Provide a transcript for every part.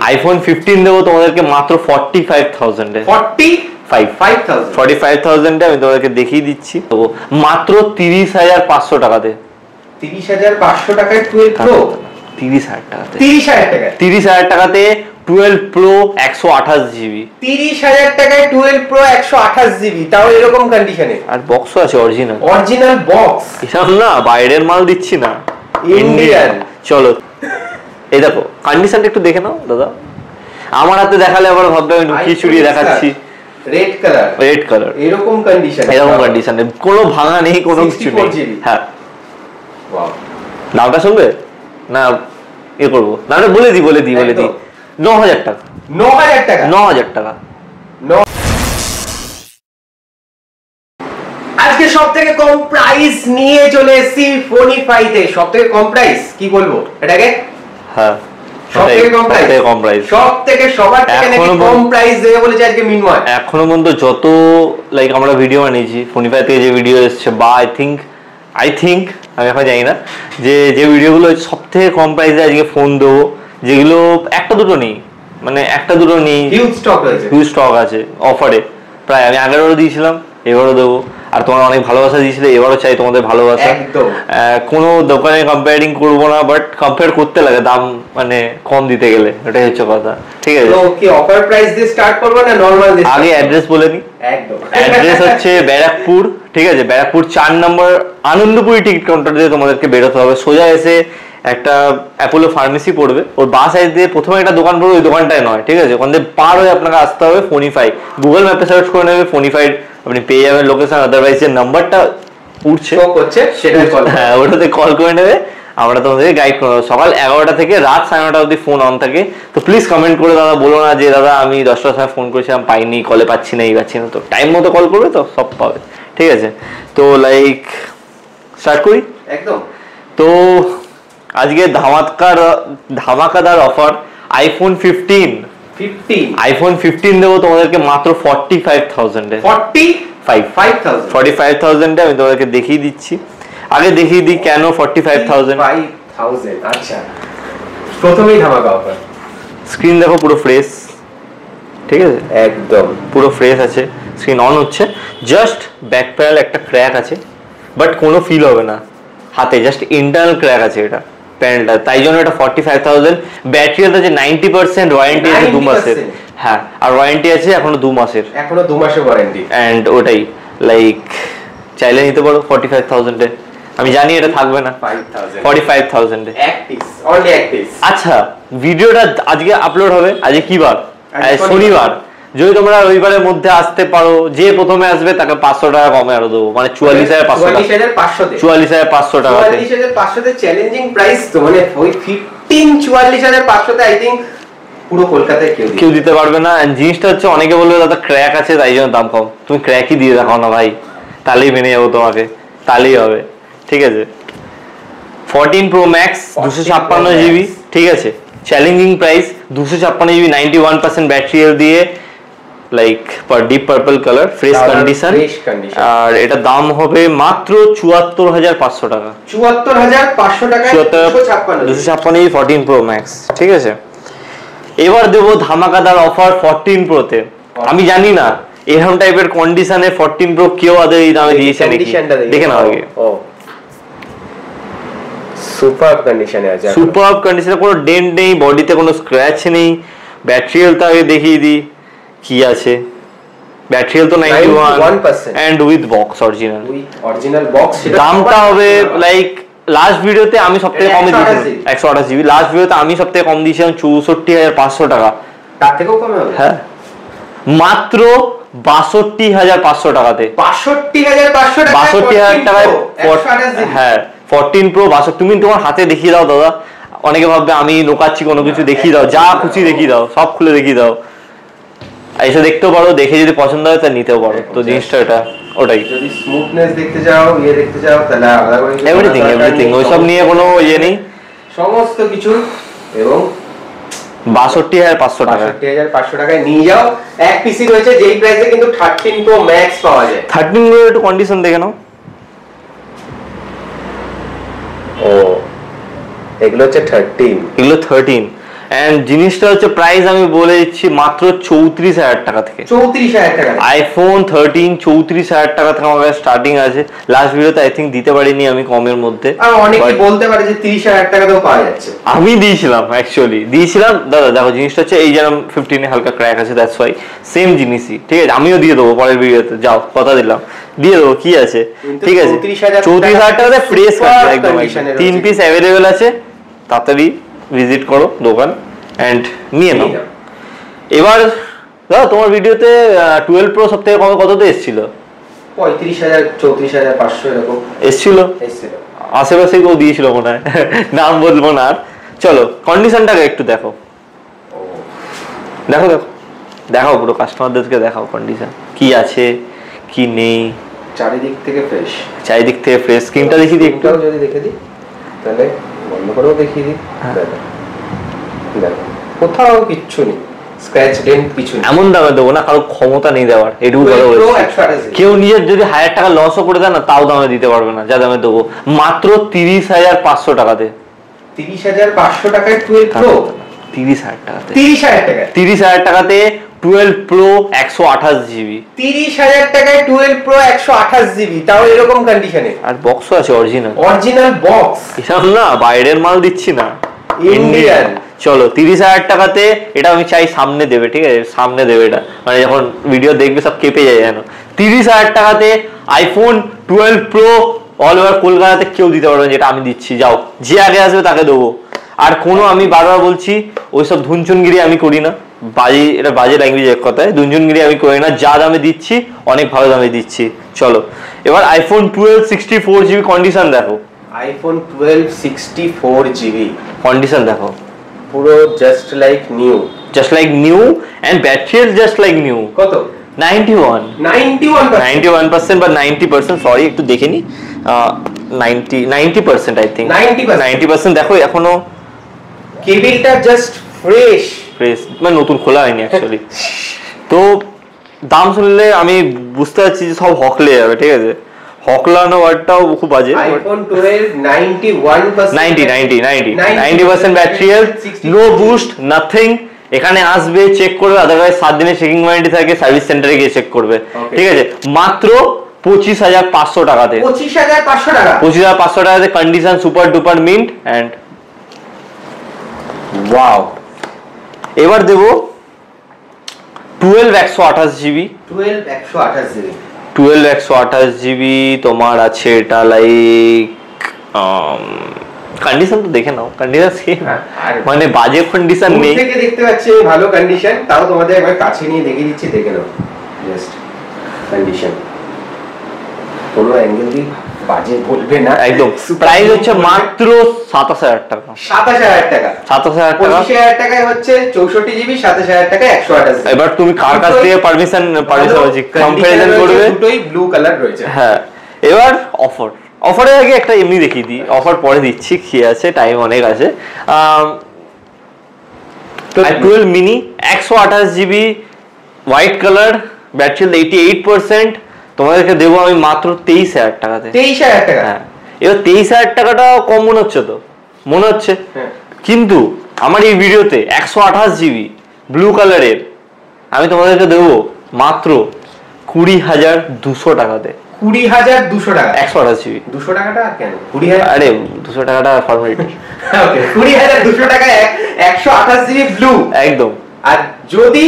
IPhone 15 দেবো তোমাদেরকে মাত্র 45,000 এ। 45,000 আমি তোমাদেরকে দেখিয়ে দিচ্ছি। তো মাত্র 30,500 টাকাতে। 30,500 টাকায় 12 প্রো? 30,000 টাকাতে। 30,000 টাকাতে 12 প্রো 128 জিবি। 30,000 টাকায় 12 প্রো 128 জিবি, তাও এরকম কন্ডিশনে। আর বক্সও আছে অরিজিনাল। Original box. এসব না বাইরের মাল দিচ্ছি না, ইন্ডিয়ান। চলো এই দেখো কন্ডিশনটা একটু দেখে নাও দাদা। আমার হাতে দেখালে আবার ভাববে আমি লুকিয়ে চুরিয়ে দেখাচ্ছি। রেড কালার এরকম কন্ডিশনে কোনো ভাঙা নেই, কোনো কিছু নেই। হ্যাঁ ওয়াও। দামটা শুনবে না এ করবো না, বলে দিই 9,000 টাকা। 9,000 টাকা। আজকে সবথেকে কম প্রাইস নিয়ে চলে এসেছি ফোনিফাইতে। সবথেকে কম প্রাইস কি বলবো এটাকে? হ্যাঁ সবথেকে কম প্রাইস, সবথেকে সবার থেকে নাকি কম প্রাইস দেবে বলেছে আজকে মিনময়। এখনো পর্যন্ত যত লাইক আমরা ভিডিও বানিয়েছি ফোনিফাই থেকে, যে ভিডিও এসেছে বা আই থিঙ্ক আমি এখন জানি না, যে ভিডিওগুলো সবথেকে কম প্রাইসে আজকে ফোন দেবো, যেগুলো একটা দুটো নেই, মানে একটা দুটো নেই, হিউজ স্টক আছে অফারে। প্রায় আমি আগেরবারও দিয়েছিলাম, এবারও দেবো। আর তোমরা অনেক ভালোবাসা দিয়েছিলে, এবারও চাই তোমাদের ভালোবাসা। কোনো দোকানে কম্পেয়ারিং করবো না, বাট কম্পেয়ার করতে লাগে দাম মানে কম দিতে গেলে, ওটাই হচ্ছে কথা। ঠিক আছে, কি অফার প্রাইস দিয়ে স্টার্ট করব না নরমাল দিয়ে? আগে অ্যাড্রেস বলে নি। একদম অ্যাড্রেস হচ্ছে ব্যারাকপুর। ঠিক আছে, ব্যারাকপুর 4 নম্বর আনন্দপুরি টিকিট কাউন্টার দিয়ে তোমাদেরকে বেরোতে হবে। সোজা এসে একটা অ্যাপোলো ফার্মেসি পড়বে, ওর বাঁ সাইড দিয়ে প্রথমে একটা দোকান পড়বে, ওই দোকানটায় নয়। ঠিক আছে, ওখান থেকে পার হয়ে আপনাকে আসতে হবে ফোনিফাই। গুগল ম্যাপে সার্চ করে নেবে ফোনিফাই, আপনি পেয়ে যাবেন লোকেশন। আদারওয়াইজ যে নাম্বারটা উঠছে হ্যাঁ ওটাতে কল করে নেবে, আমরা তোমাদেরকে গাইড করবো। সকাল 11টা থেকে রাত 9:30 অবধি ফোন অন থাকে। তো প্লিজ কমেন্ট করে দাদা বলো না যে দাদা আমি 10টার সময় ফোন করেছিলাম পাইনি, কলে পাচ্ছি না, এই পাচ্ছি না। তো টাইম মতো কল করবে তো সব পাবে। ঠিক আছে, তো লাইক স্টার্ট করি একদম। তো আজকে ধামাকাদার অফার আইফোন 15 দেবো তোমাদেরকে মাত্র 45,000 এ। 45,000 আমি তোমাদেরকে দেখিয়ে দিচ্ছি। আগে দেখিয়ে দিই কেন 45,000। আচ্ছা, প্রথমেই ধামাকা অফার। স্ক্রিন দেখো পুরো ফ্রেশ। ঠিক আছে, একদম পুরো ফ্রেশ আছে। স্ক্রিন অন হচ্ছে, জাস্ট ব্যাক প্যানেল একটা ক্র্যাক আছে, বাট কোনো ফিল হবে না হাতে, জাস্ট ইন্টারনাল ক্র্যাক আছে এটা প্যানেলটা, তাই জন্য এটা 45,000। ব্যাটারি হেলথ আছে 90%, ওয়ারেন্টি আছে 2 মাসের। হ্যাঁ, আর ওয়ারেন্টি আছে এখনো 2 মাসের, এখনো 2 মাসের ওয়ারেন্টি। এন্ড ওটাই লাইক চাইলে নিতে পারো 45,000 এ। আমি জানি এটা থাকবে না 45,000 এ। আচ্ছা, ভিডিওটা আজকে আপলোড হবে, আজকে কি বার? শনিবার। যদি তোমরা রবিবারের মধ্যে আসতে পারো, যে প্রথমে আসবে তাকে 500 টাকা কমে আরো দেবো, মানে 44,500 টাকা। 44,500 টাকা, 44,500 তে চ্যালেঞ্জিং প্রাইস। তো মানে ওই 44,500 তে আই থিংক পুরো কলকাতায় কেউ দিতে পারবে না। জিনিসটা হচ্ছে অনেকে বলবে দাদা ক্র্যাক আছে তাই জন্য দাম কম। তুমি ক্র্যাকই দিয়ে দেখাও না ভাই, তাহলেই মেনে যাবো তোমাকে, তাহলেই হবে। ঠিক আছে, 14 প্রো ম্যাক্স 256 জিবি। ঠিক আছে, challenging price 256 GB, 91% battery health দিয়ে, like deep purple colour, fresh condition. আর এটা দাম হবে মাত্র 74,500 টাকা। 74,500 টাকা 256 জিবি 14 প্রো ম্যাক্স। ঠিক আছে, এবার দেবো ধামাকাদার অফার 14 প্রোতে। আমি জানি না এরকম টাইপের কন্ডিশনে 14 প্রো কেউ আদৌ এই দামে দিয়েছে নাকি, দেখে নাও আগে। সুপারব কন্ডিশনে আছে, সুপারব কন্ডিশনে, কোনো ডেন্ট নেই, বডিতে কোনো স্ক্র্যাচ নেই। ব্যাটারি হেলথ আগে দেখিয়ে দিই কি আছে। ব্যাটারি হেলথ তো 91% and with box, original box. দামটা হবে লাইক লাস্ট ভিডিওতে আমি সবথেকে কম দিয়েছিলাম 128 জিবি। লাস্ট ভিডিওতে আমি সবথেকে কম দিয়েছিলাম 64,500 টাকা। তার থেকেও কমে হবে? হ্যাঁ, মাত্র 62,500 টাকাতে। 62,500 টাকায় হ্যাঁ 14 প্রো 62। তুমি তোমার হাতে দেখিয়ে দাও দাদা, অনেকে ভাববে আমি লোকাচ্ছি কোনো কিছু, দেখিয়ে দাও, যা খুশি দেখিয়ে দাও, সব খুলে দেখিয়ে দাও। এসে দেখতেও পারো, দেখে যদি পছন্দ হয় তা নিতেও পারো। তো জিনিসটা এটা ওটাই। যদি স্মুথনেস দেখতে চাও, দেখতে চাও, তাহলে আলাদা করে এভরিথিং ওইসব নিয়ে কোনো নেই, সমস্ত কিছু। এবং 62,500 টাকা, 62,500 টাকায় নিয়ে যাও। এক পিসি রয়েছে যেই প্রাইসে কিন্তু 13 প্রো ম্যাক্স পাওয়া যায়। 13 প্রো একটু কন্ডিশন দেখে নাও। ও এগুলো হচ্ছে 13, এগুলো 13। এন্ড জিনিসটা হচ্ছে প্রাইস আমি বলে দিচ্ছি মাত্র 34,000 টাকা থেকে। 34,000 টাকা আইফোন 13 34,000 টাকা থেকে আমার স্টার্টিং আছে। লাস্ট ভিডিওতে আই থিঙ্ক দিতে পারিনি আমি কমের মধ্যে, আর অনেকেই বলতে পারে যে 30,000 টাকাতেও পাওয়া যাচ্ছে। আমি দিয়েছিলাম অ্যাকচুয়ালি দাদা। দেখো জিনিসটা হচ্ছে এই যেরকম 15 এ হালকা ক্র্যাক আছে, দ্যাটস ওয়াই সেম জিনিসই, ঠিক আছে। আমিও দিয়ে দেবো পরের ভিডিওতে, যাও কথা দিলাম, দিয়ে দেবো, কি আছে, ঠিক আছে। 34,000 টাকাতে ফ্রেশ কাটবে একদম। 3 পিস অ্যাভেলেবেল আছে, তাড়াতাড়ি ভিজিট করো দোকান এন্ড নিয়ে নাও। এবার দাদা তোমার ভিডিওতে 12 প্রো সব থেকে কমে কততে এসেছিল? 35,000 34,500 এরকম এসেছিল। আশেপাশে কেউ দিয়েছিল মনে হয়, নাম বলবো না। চলো কন্ডিশনটাকে একটু দেখো, দেখো দেখো দেখাও, পুরো কাস্টমারদেরকে দেখাও কন্ডিশন কি আছে কি নেই। চারিদিক থেকে ফ্রেশ, চারিদিক থেকে ফ্রেশ। স্ক্রিনটা দেখিয়ে দিই একটু, যদি দেখে দিই তাহলে, বন্ধ করেও দেখিয়ে দিই। দেখো কোথাও কিচ্ছু নেই, স্ক্র্যাচ ডেন্ট কিছু নেই। এমন দামে দেবো না, কারো ক্ষমতা নেই দেওয়ার, এটুকু কথা বলছি। কেউ নিজের যদি 1,000 টাকা লসও করে দেয় না, তাও দামে দিতে পারবে না যা দামে দেবো। মাত্র 30,500 টাকাতে। 30,500 টাকায় 12 প্রো? 30,000 টাকাতে। 30,000 টাকা? 30,000 টাকাতে 12 প্রো 128 জিবি। 30,000 টাকায় 12 প্রো 128 জিবি, তাও এরকম কন্ডিশনে। আর বক্সও আছে অরিজিনাল, অরিজিনাল বক্স, এসব না বাইরের মাল দিচ্ছি না, ইন্ডিয়ান। চলো 30,000 টাকাতে এটা আমি চাই সামনে দেবে, ঠিক আছে, সামনে দেবে এটা, মানে যখন ভিডিও দেখবে সব কেঁপে যায় যেন। 30,000 টাকাতে আইফোন 12 প্রো অল ওভার কলকাতাতে কেউ দিতে পারবে না যেটা আমি দিচ্ছি। যাও, যে আগে আসবে তাকে দেবো। আর কোনো, আমি বারবার বলছি, ওইসব ধুনচুনগিরি আমি করি না, এটা বাজে ল্যাঙ্গুয়েজ এক কথায়, ধুনচুনগিরি আমি করি না। যা দামে দিচ্ছি অনেক ভালো দামে দিচ্ছি। চলো এবার আইফোন 12 64 জিবি কন্ডিশন দেখো। আইফোন 12 64 জিবি কন্ডিশন দেখো, পুরো just like new, just like new and battery just like new. কত? 91% বা 90%, সরি একটু দেখে নি, 90% আই থিঙ্ক, 90% দেখো এখনো কেবিলটা জাস্ট ফ্রেশ, মানে নতুন খোলা হয়নি অ্যাকচুয়ালি। তো দাম শুনলে আমি বুঝতে পারছি যে সব হকলে যাবে, ঠিক আছে। হকলানো ওয়ার্ডটাও খুব বাজে। IPhone 12 90% battery health, no boost, nothing. এখানে আসবে, চেক করবে, আদারওয়াইজ 7 দিনের চেকিং ওয়ারেন্টি থাকে, সার্ভিস সেন্টারে গিয়ে চেক করবে, ঠিক আছে। মাত্র 25,500 টাকাতে। 25,500 টাকা? 25,500 টাকাতে condition super duper mint and wow. এবার দেবো 12 128 জিবি। 12 128 জিবি, 12 128 জিবি তোমার আছে। এটা লাইক কন্ডিশন তো দেখে নাও, কন্ডিশন সেম, মানে বাজে কন্ডিশন নেই। থেকে দেখতে পাচ্ছি ভালো কন্ডিশন, তাও তোমাদের একবার কাছে নিয়ে দেখিয়ে দিচ্ছি, দেখে নাও জাস্ট কন্ডিশন, কোনো অ্যাঙ্গেল দিয়ে বাজে বলবে না একদম। প্রাইস হচ্ছে মাত্র 27,000 টাকা। 27,000 টাকা? 27,000 টাকা। 25,000 টাকায় হচ্ছে 64 জিবি, 27,000 টাকায় 128 জিবি। এবার তুমি কার কাছ থেকে পারমিশন কম্পারিজন করবে? দুটোই ব্লু কালার রয়েছে। হ্যাঁ, এবার অফারের আগে একটা এমনি দেখিয়ে দিই, অফার পরে দিচ্ছি, কি আছে, টাইম অনেক আছে। 12 mini 128 GB white colour, battery 88%, তোমাদেরকে দেবো আমি মাত্র 23,000 টাকাতে। 23,000 টাকা? হ্যাঁ। এবার 23,000 টাকাটা কম মনে হচ্ছে তো, মনে হচ্ছে, কিন্তু আমার এই ভিডিওতে 128 জিবি ব্লু কালারের আমি তোমাদেরকে দেবো মাত্র 20,200 টাকাতে। 20,200 টাকা? 128 জিবি। 200 টাকাটা কেন? 20,000? আরে 200 টাকাটা ফর্মালিটি। ওকে, 20,200 টাকায় 128 জিবি ব্লু একদম। আর যদি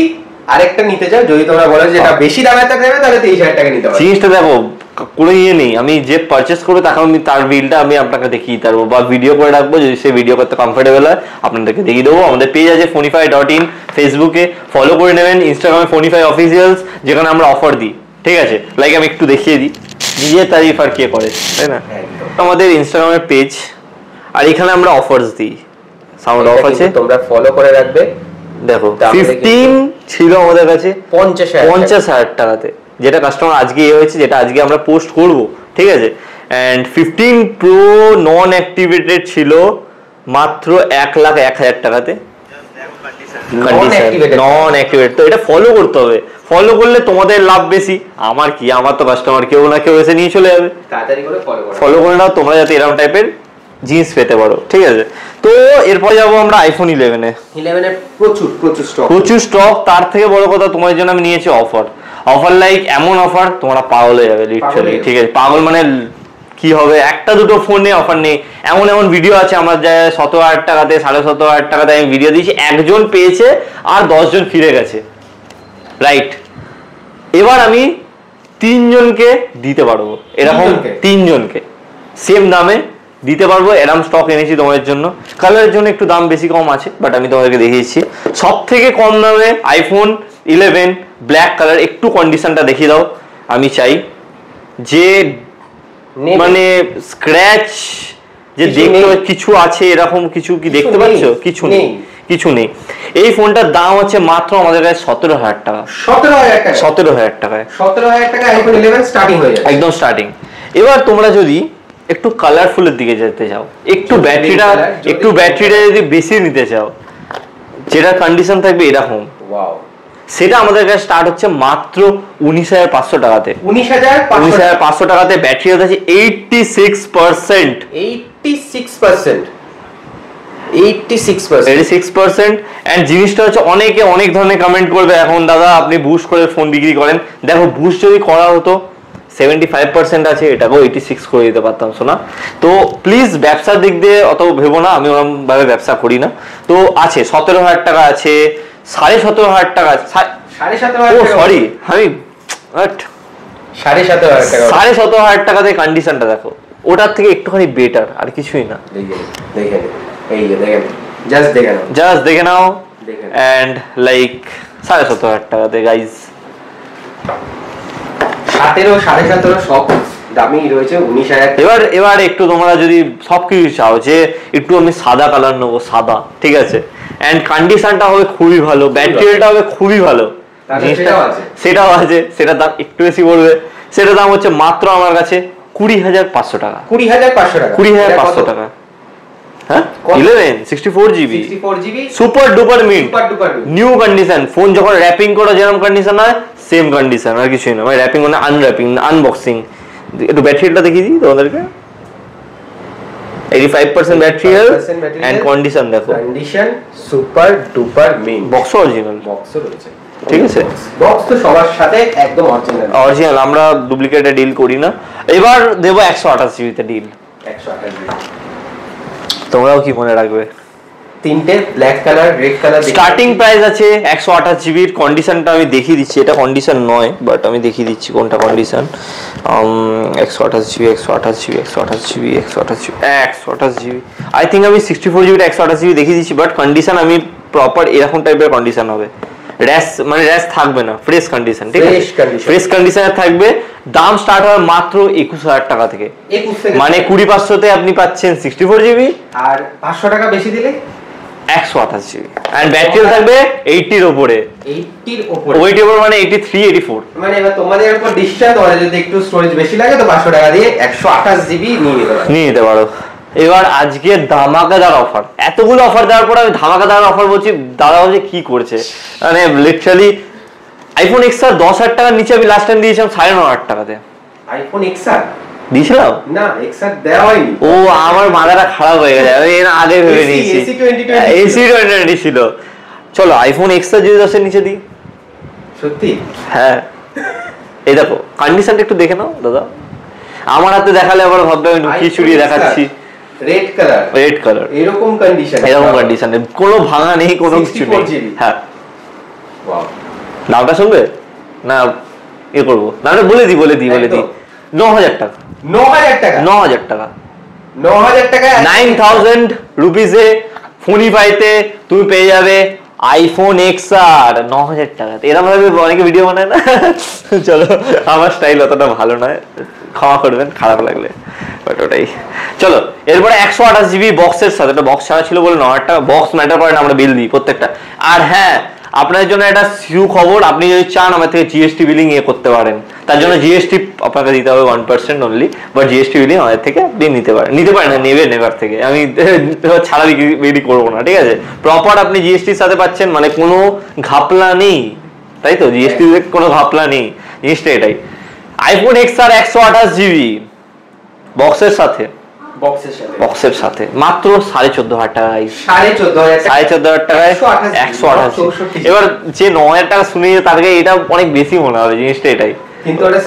আরেকটা নিতে চাও, যদি তোমরা বলো যে এটা বেশি দামের টাকা দেবে, তাহলে 23,000 টাকা নিতে পারো। জিনিসটা দেখো, কোনো ইয়ে নেই, আমি যে পারচেস করবো তাকে আমি তার বিলটা আমি আপনাকে দেখিয়ে দিতে পারবো, বা ভিডিও করে রাখবো, যদি সে ভিডিও করতে কমফোর্টেবল হয় আপনাদেরকে দেখিয়ে দেবো। আমাদের পেজ আছে fonify.in, ফেসবুকে ফলো করে নেবেন, ইনস্টাগ্রামে fonify অফিসিয়ালস, যেখানে আমরা অফার দিই, ঠিক আছে। লাইক আমি একটু দেখিয়ে দিই, নিজের তারিফ আর কে করে, তাই না। আমাদের ইনস্টাগ্রামের পেজ, আর এখানে আমরা অফারস দিই, সাউন্ড অফ আছে, তোমরা ফলো করে রাখবে। দেখো 15 ছিল আমাদের কাছে 50,000 টাকাতে, যেটা কাস্টমার আজকে হয়েছে, যেটা আজকে আমরা পোস্ট করব, ঠিক আছে। এন্ড 15 প্রো নন অ্যাক্টিভেটেড ছিল মাত্র 1,01,000 টাকাতে। নন অ্যাক্টিভেট, তো এটা ফলো করতে হবে, ফলো করলে তোমাদের লাভ বেশি। আমার কি, আমার তো কাস্টমার কেউ না কেউ এসে নিয়ে চলে যাবে, তাড়াতাড়ি করে ফলো করে নাও তোমরা, যাতে এরকম টাইপের জিন্স পেতে পারো, ঠিক আছে। তো এরপর যাবো আমরা আইফোন 11-এ। 11 প্রচুর স্টক। তার থেকে বড় কথা তোমার জন্য আমি নিয়েছি অফার লাইক এমন অফার তোমরা পাগল হয়ে যাবে লিটারালি, ঠিক আছে। পাগল মানে কি হবে, একটা দুটো ফোনে অফার নেই, এমন ভিডিও আছে আমার যায় 17,000 টাকাতে 17,500 টাকাতে আমি ভিডিও দিয়েছি, একজন পেয়েছে আর 10 জন ফিরে গেছে, রাইট। এবার আমি 3 জনকে দিতে পারবো, এরকম 3 জনকে সেম দামে দিতে পারবো, এরকম স্টক এনেছি তোমাদের জন্য। কালারের জন্য একটু দাম বেশি কম আছে, বাট আমি তোমাদেরকে দেখিয়েছি। সব থেকে কম দামে আইফোন 11 ব্ল্যাক কালার, একটু কন্ডিশনটা দেখিয়ে দাও। আমি চাই যে মানে স্ক্র্যাচ যে দেখতে কিছু আছে এরকম কিছু কি দেখতে পাচ্ছ? কিছু নেই। এই ফোনটার দাম হচ্ছে মাত্র আমাদের কাছে 17,000 টাকা। 17,000 টাকায় আইফোন 11 স্টার্টিং হয়ে যাচ্ছে, একদম স্টার্টিং। এবার তোমরা যদি একটু কালারফুলের দিকে যেতে চাও, একটু ব্যাটারিটা যদি বেশি নিতে চাও, যেটা কন্ডিশন থাকবে এরকম, ওয়াও, সেটা আমাদের কাছে স্টার্ট হচ্ছে মাত্র 19,500 টাকাতে। 19,500 টাকাতে ব্যাটারি আছে 86%। এন্ড জিনিসটা হচ্ছে অনেকে অনেক ধরনের কমেন্ট করবে এখন, দাদা আপনি বুস্ট করে ফোন বিক্রি করেন। দেখো বুস্ট যদি করা হতো 75% আছে, এটাকেও 86 করে দিতে পারতাম শোনা। তো প্লিজ ব্যবসার দিক দিয়ে অত ভেবো না, আমি ওরকম ভাবে ব্যবসা করি না। তো আছে 17,000 টাকা আছে, 17,500 টাকা, 17,500 টাকাতে কন্ডিশনটা দেখো, ওটার থেকে একটুখানি বেটার, আর কিছুই না। জাস্ট দেখে নাও এন্ড লাইক 17,500 টাকাতে গাইজ। 17,500 সব দামি রয়েছে 19,000। এবার একটু তোমরা যদি সবকিছু চাও যে একটু আমি সাদা কালার নেবো, সাদা, ঠিক আছে, এন্ড কন্ডিশনটা হবে খুবই ভালো, ব্যাটারিটা হবে খুবই ভালো, সেটাও আছে, সেটার দাম একটু বেশি পড়বে। সেটার দাম হচ্ছে মাত্র আমার কাছে 20,500 টাকা। 20,500 টাকা। হ্যাঁ 11 64GB super duper mint new condition. Phone যখন র্যাপিং করা যেরকম কন্ডিশন হয় সেম কন্ডিশন, আর কিছুই না। মানে র্যাপিং মানে আনর্যাপিং, আনবক্সিং। একটু ব্যাটারিটা দেখিয়ে দিই তোমাদেরকে। 85% ব্যাটারি এন্ড কন্ডিশন দেখো, condition super duper mint, box original, box রয়েছে, ঠিক আছে। বক্স তো সবার সাথে একদম অরিজিনাল, আমরা ডুপ্লিকেটে ডিল করি না। এবার দেবো 128GB তে ডিল। 128GB তোমরাও কি মনে রাখবে? তিনটে black colour, red colour. Starting price আছে 128GB এর। কন্ডিশনটা আমি দেখিয়ে দিচ্ছি, এটা কন্ডিশন নয় বাট আমি দেখিয়ে দিচ্ছি কোনটা কন্ডিশন। 128GB আই থিঙ্ক আমি 64GB 128GB দেখিয়ে দিচ্ছি, বাট কন্ডিশন আমি প্রপার এরকম টাইপের কন্ডিশন হবে। র্যাশ থাকবে না, ফ্রেশ কন্ডিশন, ঠিক আছে, ফ্রেশ কন্ডিশনে থাকবে। দাম স্টার্ট হয় মাত্র 21,000 টাকা থেকে, মানে 20,500 তে আপনি পাচ্ছেন 64GB, আর 500 টাকা বেশি দিলে 128GB এন্ড ব্যাটারি থাকবে 80 এর উপরে। 80 এর উপরে, ওইটার উপর মানে 83 84। মানে এবার তোমাদের উপর ডিসকাউন্ট, তোমাদের যদি একটু স্টোরেজ বেশি লাগে তো 500 টাকা দিয়ে 128GB নিয়ে নিতে পারো। এবার আজকে ধামাকাদার অফার, এতগুলো অফার দেওয়ার পর আমি ধামাকাদার অফার বলছি, দাদা বলছে কি করছে, মানে লিটারালি আইফোন XR 10,000 টাকার নিচে আমি লাস্ট টাইম দিয়েছিলাম 9,500 টাকাতে। আইফোন XR দিয়েছিলাম না, XR দেওয়া হয়নি। ও আমার মাথাটা খারাপ হয়ে গেছে, আমি আগে ভেবে নিয়েছি AC 2020 ছিল। চলো আইফোন XR যদি 10 এর নিচে দিই, সত্যি? হ্যাঁ, এই দেখো কন্ডিশনটা একটু দেখে নাও দাদা। আমার হাতে দেখালে আবার ভাববে আমি লুকিয়ে চুরিয়ে দেখাচ্ছি। রেড কালার এরকম কন্ডিশন, কোনো ভাঙা নেই, কোনো কিছু নেই। হ্যাঁ, ওয়াও। দামটা শুনবে না, এ করবো দামটা বলে দিই 9,000 টাকা। 9,000 টাকা 9,000 রুপিসে ফোনই পাইতে তুমি পেয়ে যাবে আইফোন XR 9,000 টাকাতে। এরকম ভাবে অনেকে ভিডিও বানায় না। চলো আমার স্টাইল অতটা ভালো নয়, ক্ষমা করবেন খারাপ লাগলে, বাট ওটাই। চলো এরপরে 128GB বক্সের সাথে, এটা বক্স ছাড়া ছিল বলে 9,000 টাকা। বক্স ম্যাটার করে না, আমরা বিল দিই প্রত্যেকটা। আর হ্যাঁ, আপনার জন্য একটা সুখবর, আপনি যদি চান আমার থেকে জিএসটি বিলিং করতে পারেন, তার জন্য জিএসটি আপনাকে দিতে হবে 1% অনলি, বাট জিএসটি বিলিং আমাদের থেকে আপনি নিতে পারেন না, নেবার থেকে আমি ছাড়া বিক্রি করবো না, ঠিক আছে। প্রপার আপনি জিএসটির সাথে পাচ্ছেন, মানে কোনো ঘাপলা নেই, তাই তো, জিএসটি কোনো ঘাপলা নেই, জিনিসটা এটাই। আইফোন XR 128GB বক্সের সাথে বক্সের সাথে মাত্র 14,500 টাকা। 14,500 টাকায় 128। এবার যে 9,000 টাকা শুনে তাদেরকে এটা অনেক বেশি মনে হবে জিনিসটা, এটাই কিন্তু ওটা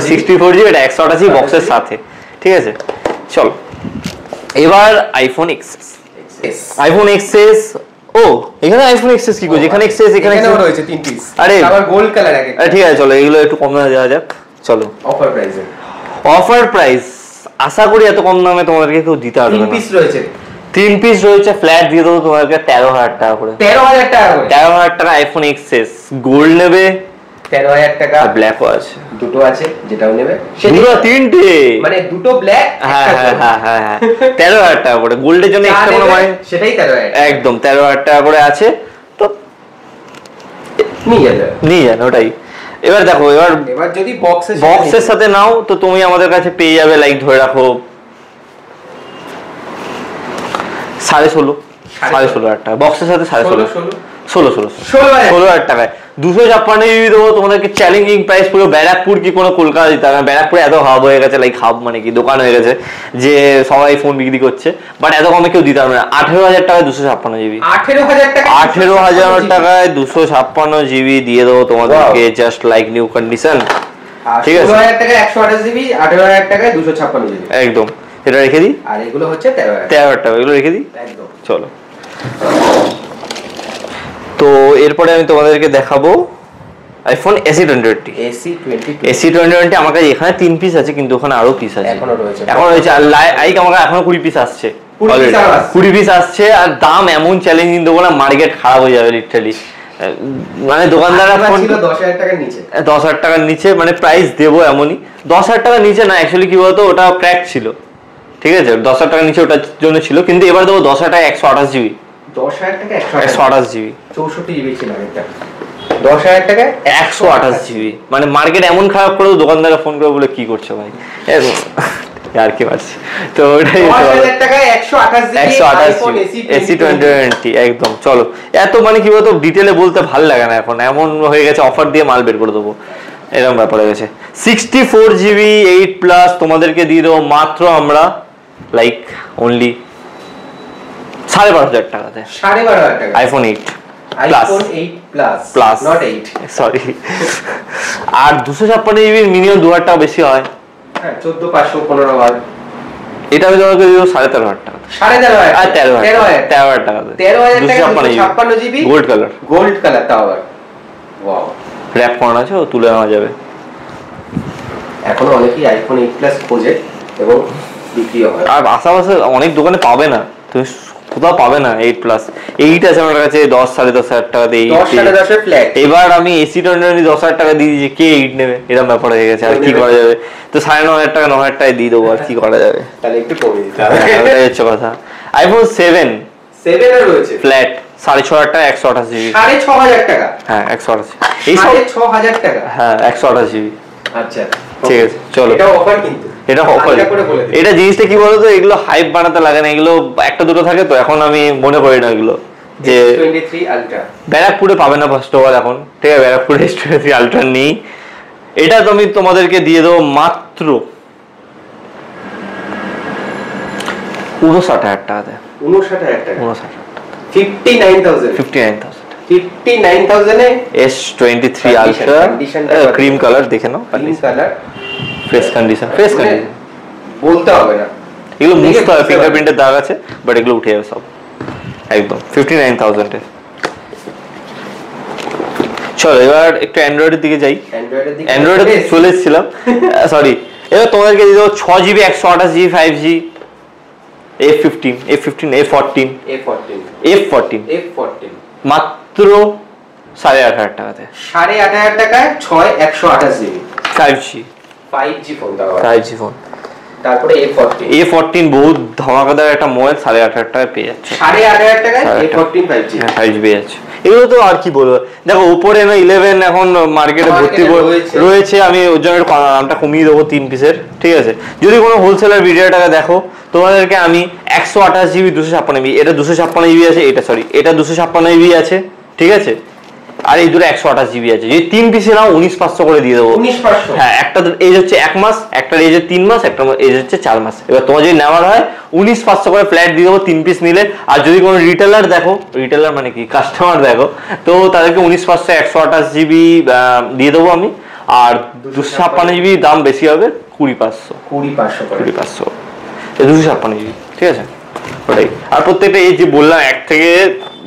64 জিবি, এটা 128 বক্সের সাথে, ঠিক আছে। চলো এবার আইফোন এক্সএস। আইফোন এক্সএস, ও এখানে আইফোন এক্সএস কি করছে, এখানে এক্সএস, এখানে রয়েছে 3 পিস, আরে আবার গোল্ড কালার এক একটা। ঠিক আছে চলো এগুলো একটু কম দামে দেওয়া যাক। চলো অফার প্রাইসে, অফার প্রাইস আশা করি এত কম দামে তোমাদেরকে কেউ দিতে পারবে না। 3 পিস রয়েছে, 3 পিস রয়েছে, ফ্ল্যাট দিয়ে দেবো তোমাদেরকে 13,000 টাকা করে। 13,000 টাকা করে, 13,000 টাকা আইফোন এক্সএস। গোল্ড নেবে 13,000 টাকা, আর ব্ল্যাকও আছে, দুটো আছে, যেটাও নেবে দুটো, তিনটে, মানে দুটো ব্ল্যাক, হ্যাঁ হ্যাঁ হ্যাঁ হ্যাঁ 13,000 টাকা করে। গোল্ডের জন্য এক্সট্রা কোনো মানে সেটাই 13,000, একদম 13,000 টাকা করে আছে, তো নিয়ে যান ওটাই। এবার দেখো, এবার যদি বক্সের সাথে নাও তো তুমি আমাদের কাছে পেয়ে যাবে, লাইক ধরে রাখো 16,500 টাকা বক্সের সাথে, 16,500 টাকায় 256 জিবি দেবো তোমাদেরকে। চ্যালেঞ্জিং প্রাইস পুরো। ব্যারাকপুর কি কোনো কলকাতা দিতে হবে না, ব্যারাকপুরে এত হাব হয়ে গেছে, লাইক হাব মানে কি দোকান হয়ে গেছে যে সবাই ফোন বিক্রি করছে, বাট এত কমে কেউ দিতে পারবে না। 18,000 টাকায় 256 জিবি, 18,000 টাকায় 256 জিবি দিয়ে দেবো তোমাদেরকে, জাস্ট লাইক নিউ কন্ডিশন, ঠিক আছে। 16,000 টাকায় 128 জিবি, 18,000 টাকায় 256 জিবি, একদম। এটা রেখে দিই, আর এগুলো হচ্ছে 13,000 টাকা, এগুলো রেখে দিই একদম। চলো, তো এরপরে আমি তোমাদেরকে দেখাবো আইফোন SE20। আমার কাছে এখানে 3 পিস আছে, কিন্তু ওখানে আরো পিস আছে, এখনো রয়েছে। আর লাইক আমার এখনো 20 পিস আসছে, 20 পিস আসছে। আর দাম এমন চ্যালেঞ্জিং দেবো না, মার্কেট খারাপ হয়ে যাবে লিটারালি। মানে দোকানদাররা ফোন 10,000 টাকার নিচে, 10,000 টাকার নিচে মানে প্রাইস দেবো এমনই। 10,000 টাকার নিচে না, অ্যাকচুয়ালি কি বলতো, ওটা ক্র্যাক ছিল, ঠিক আছে। 10,000 টাকার নিচে ওটার জন্য ছিল, কিন্তু এবার দেবো 10,000 টাকা 128 জিবি, 10,000 টাকা 128 জিবি, 64 জিবি ছিল এটা, 10,000 টাকা 128 জিবি। মানে মার্কেট এমন খারাপ করে দোকানদাররা ফোন করে বলে কি করছো ভাই, আর কি পারছি। তো ওটাই 10,000 টাকায় 128 জিবি SE20 একদম। চলো এত মানে কি বলতো ডিটেলে বলতে ভালো লাগে না, এখন এমন হয়ে গেছে অফার দিয়ে মাল বের করে দেবো, এরকম ব্যাপার হয়ে গেছে। 64 জিবি 8+ তোমাদেরকে দিয়ে দেবো মাত্র আমরা লাইক অনলি 12,500 টাকাতে, 12,500 টাকা আইফোন 8 প্লাস, নট 8, সরি। আর 256 জিবির মিনিমাম 2,000 টাকা বেশি হয়, হ্যাঁ 14,500 15 বার। এটা আমি তোমাকে দিব 13,500 টাকা, 13,500 আর 13,000 টাকা, 13,000 টাকা 256 জিবি গোল্ড কালার, তাও আবার ওয়াও, র‍্যাপ করানো আছে, ও তুলে নেওয়া যাবে। এখনো অনেকেই আইফোন 8+ খোঁজে এবং বিক্রিও হয়, আর আশেপাশে অনেক দোকানে পাবে না, তুমি কোথাও পাবে না 8+। 8 আছে আমার কাছে 10 10,500 টাকাতে, 10,500 ফ্ল্যাট। এবার আমি SE20 10,000 টাকা দিয়ে দিয়েছি, কে 8 নেবে, এরকম ব্যাপার হয়ে গেছে। আর কি করা যাবে, তো 9,500 টাকা 9,000 টাকায় দিয়ে দেবো, আর কি করা যাবে, তাহলে একটু কমে দিতে হবে, ওটাই হচ্ছে কথা। আইফোন 7 এর রয়েছে ফ্ল্যাট 6,500 টাকা 128 জিবি, 6,500 টাকা, হ্যাঁ 128, এই 6,500 টাকা, হ্যাঁ 128 জিবি। আচ্ছা ঠিক আছে চলো, এটা অফার, কিন্তু এটা অফার। এটা জিনিসটা কি বলতো, এগুলো হাইপ বানাতে লাগে না, এগুলো একটা দুটো থাকে, তো এখন আমি মনে করি না এগুলো যে S23 আলট্রা ব্যারাকপুরে পাবে না ফার্স্ট অফ অল এখন, ঠিক আছে। ব্যারাকপুরে S23 আলট্রা নেই। এটা তো আমি তোমাদেরকে দিয়ে দেবো মাত্র 59,000 টাকাতে, 59,000 টাকা, 59,000 59,000 এ S23 আলট্রা ক্রিম কালার, দেখে নাও, ক্রিম কালার, ফ্রেশ কন্ডিশন, বলতে হবে না, এগুলো মুছতে হবে, ফিঙ্গারপ্রিন্টের দাগ আছে, বাট এগুলো উঠে যাবে সব একদম। 59,000 এ। চলো এবার একটু অ্যান্ড্রয়েডের দিকে যাই। অ্যান্ড্রয়েডে চলে এসেছিলাম, সরি। এবার তোমাদেরকে দিয়ে দেবো 6 জিবি 128 জিবি 5G F15 মাত্র 8,500 টাকাতে, 8,500 টাকায় 6 128 GB 5G phone, 5G phone. তারপরে A14 বহুত ধামাকাদার একটা মোবাইল 8,500 টাকায় পেয়ে যাচ্ছে, 8,500 টাকায় A14 5G পেয়ে যাচ্ছে। এগুলো তো আর কি বলবো, দেখো উপরে না 11 এখন মার্কেটে ভর্তি রয়েছে, আমি ওর জন্য দামটা কমিয়ে দেবো 3 পিসের, ঠিক আছে। যদি কোনো হোলসেলার ভিডিওটাকে দেখো, তোমাদেরকে আমি 128 জিবি 256 জিবি, এটা 256 জিবি আছে, এটা 256 জিবি আছে, ঠিক আছে। আর এই দুটো 128 GB আছে, যদি 3 পিসে নাও 19,500 করে দিয়ে দেবো। 19,500? হ্যাঁ, একটা এজ হচ্ছে 1 মাস, একটা এজ 3 মাস, একটা এজ হচ্ছে 4 মাস। এবার তোমার যদি নেওয়ার হয় 19,500 করে ফ্ল্যাট দিয়ে দেবো 3 পিস নিলে। আর যদি কোনো রিটেলার দেখো, রিটেলার মানে কি কাস্টমার দেখো, তো তাদেরকে 19,500 128 GB দিয়ে দেবো আমি। আর 256 GB দাম বেশি হবে, 20,500 20,500 256 GB, ঠিক আছে ওটাই। আর প্রত্যেকটা এই যে বললাম 1 থেকে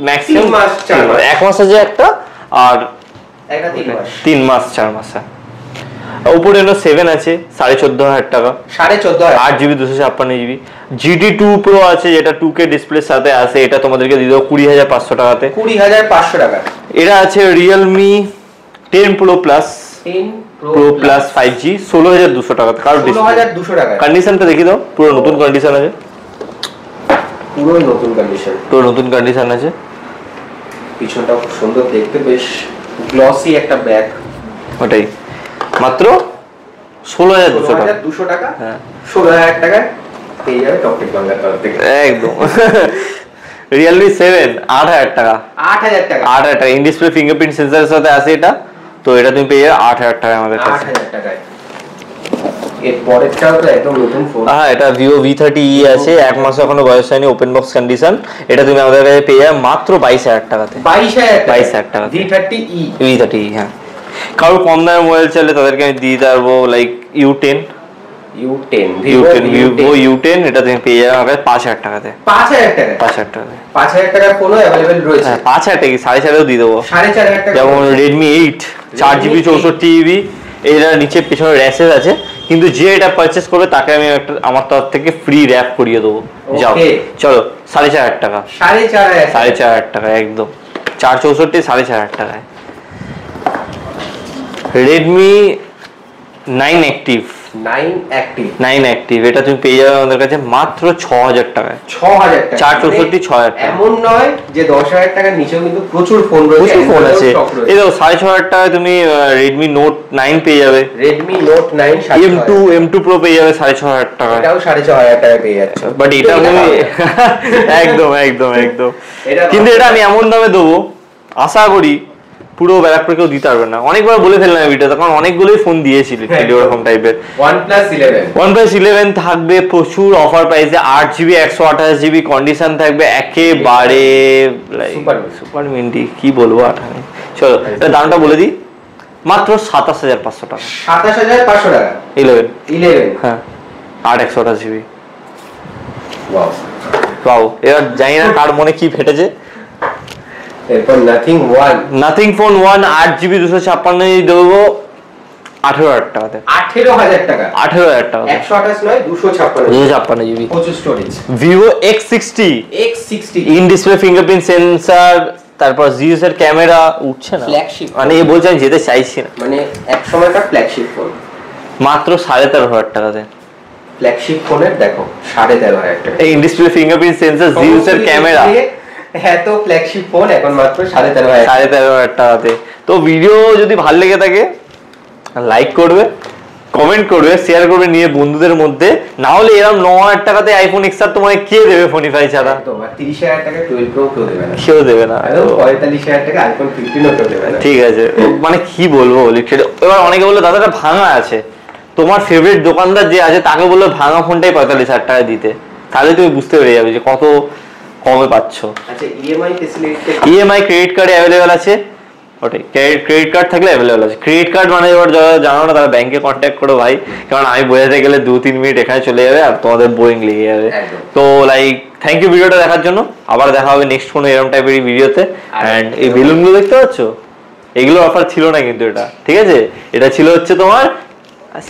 ম্যাক্সিমাম 1 মাস আছে একটা, আর একটা 3 মাস 4 মাস। উপরে এনো 7 আছে 14,500 টাকা, 14,500 8GB 256 GB। GT2 Pro আছে, যেটা 2K ডিসপ্লের সাথে আছে, এটা তোমাদেরকে দিয়ে দেবো 20,500 টাকাতে। 20,500 টাকা। এটা আছে Realme 10 Pro Plus 10 Pro Plus 5G 16,200 টাকাতে। কারণ 16,200 টাকা। কন্ডিশনটা দেখিয়ে দাও, পুরো নতুন কন্ডিশন আছে, পুরো নতুন কন্ডিশন, পুরো নতুন কন্ডিশন আছে। পিছনটা খুব সুন্দর দেখতে, বেশ গ্লসি একটা ব্যাগ। ওটাই মাত্র 16,200 টাকা। হ্যাঁ, 16,000 টাকায় পেয়ে যাবে টপটেক বাংলার তরফ থেকে একদম। Realme 7 8,000 টাকা, 8,000 টাকা, 8,000 টাকা। ইন ডিসপ্লে ফিঙ্গারপ্রিন্ট সেন্সরের সাথে আছে এটা, তো এটা তুমি পেয়ে যাবে 8,000 টাকায় আমাদের কাছে। 8,000 টাকায়। এর পরেরটাও তো একদম নতুন ফোন। হ্যাঁ, এটা Vivo V30e আছে, 1 মাস এখনো বয়স হয়নি, ওপেন বক্স কন্ডিশন। এটা তুমি আমাদের কাছে পেয়ে যাবে মাত্র 22,000 টাকাতে। 22,000 টাকা V30e। V30e, হ্যাঁ। কারো কম দামের মোবাইল চাইলে তাদেরকে আমি দিয়ে পারবো, লাইক U10 Vivo U10, এটা তুমি পেয়ে যাবে আমাদের 5,000 টাকাতে। 5,000 টাকা, 5,000 টাকাতে 5,000 টাকার ফোনও অ্যাভেলেবেল রয়েছে। হ্যাঁ, 5,000 টাকা 4,500 দিয়ে দেবো। 4,500 টাকা। যেমন Redmi 8 4GB 64GB, এটার নিচে পেছনে র্যাশেস আছে, কিন্তু যে এটা পারচেজ করবে তাকে আমি একটা আমার তরফ থেকে ফ্রি র‍্যাপ করিয়ে দেবো। যাও চলো, 4,500 টাকা, 4,500 টাকা একদম। 464 4,500 টাকায়। Redmi 9 Active, এটা তুমি পেয়ে যাবে আমাদের কাছে মাত্র 6,000 টাকায়। 6,000 টাকা, 464 6,000 টাকা। এমন নয় যে 10,000 টাকার নিচেও কিন্তু প্রচুর ফোন রয়েছে, প্রচুর ফোন আছে। এই দেখো 6,500 টাকায় তুমি Redmi Note 9 পেয়ে যাবে, Redmi Note 9 M2 Pro পেয়ে যাবে 6,500 টাকায়। এটাও 6,500 টাকায় পেয়ে যাচ্ছ। বাট এটা আমি একদম। কিন্তু এটা আমি এমন দামে দেবো, আশা করি পুরো ব্যারাকপুর কেউ দিতে পারবে না। অনেকবার বলে ফেললাম ভিডিওতে, কারণ অনেকগুলোই ফোন দিয়েছিল এরকম টাইপের। OnePlus 11 থাকবে প্রচুর অফার প্রাইসে, 8GB 128GB কন্ডিশন থাকবে, একেবারে সুপার মিন্টি, কি বলবো আর। চলো এটা দামটা বলে দিই, মাত্র 27,500 টাকা। 27,500 টাকা 11, হ্যাঁ, 8 128GB। ওয়াও, এবার জানি না কার মনে কি ফেটেছে। এরপর নাথিং ফোন 1 8GB 256 দেবো 18,000 টাকাতে। 18,000 টাকা, 128 নয় 256GB 25 storage. Vivo X60 in display fingerprint sensor, তারপর জিওস এর ক্যামেরা উঠছে না, ফ্ল্যাগশিপ মানে এই বলছে আমি যেতে চাইছি না, মানে এক সময়কার ফ্ল্যাগশিপ ফোন মাত্র 13,500 টাকাতে। ফ্ল্যাগশিপ ফোনের দেখো 13,500 টাকা, ইন ডিসপ্লে ফিঙ্গারপ্রিন্ট সেন্সর, জিওস এর ক্যামেরা, এত ফ্ল্যাগশিপ ফোন এখন মাত্র 13,500 টাকাতে। তো ভিডিও যদি ভালো লেগে থাকে লাইক করবে, কমেন্ট করবে, শেয়ার করবে নিয়ে বন্ধুদের মধ্যে। না হলে এরকম 9,000 টাকাতে আইফোন XR তোমাকে কে দেবে ফোনিফাই ছাড়া? তোমার 30,000 টাকা 12 Pro কেউ দেবে না, কেউ দেবে না। 45,000 টাকা আইফোন 15 কেউ দেবে না। ঠিক আছে, মানে কি বলবো লিটারালি। এবার অনেকে বললো দাদাটা ভাঙা আছে, তোমার ফেভারিট দোকানদার যে আছে তাকে বললো ভাঙা ফোনটাই 45,000 টাকা দিতে, তাহলে তুমি বুঝতে পেরে যাবে যে কত কমে পাচ্ছ। আচ্ছা, EMI facility, EMI credit card available আছে। ওটাই, ক্রেডিট কার্ড থাকলে অ্যাভেলেবল আছে। ক্রেডিট কার্ড মানে এবার যারা জানো না তারা ব্যাংকে কন্ট্যাক্ট করো ভাই, কারণ আমি বোঝাতে গেলে 2-3 মিনিট এখানে চলে যাবে আর তোমাদের বোরিং লেগে যাবে। তো লাইক থ্যাংক ইউ ভিডিওটা দেখার জন্য। আবার দেখা হবে নেক্সট কোনো এরকম টাইপের ভিডিওতে। অ্যান্ড এই বেলুনগুলো দেখতে পাচ্ছ, এগুলো অফার ছিল না কিন্তু এটা, ঠিক আছে? এটা ছিল হচ্ছে তোমার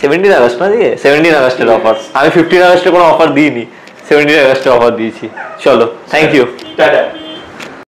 17 আগস্ট না, দিয়ে 17 আগস্টের অফার। আমি 15 আগস্টে কোনো অফার দিইনি, 17 আগস্টে অফার দিয়েছি। চলো, থ্যাংক ইউ, টাটা।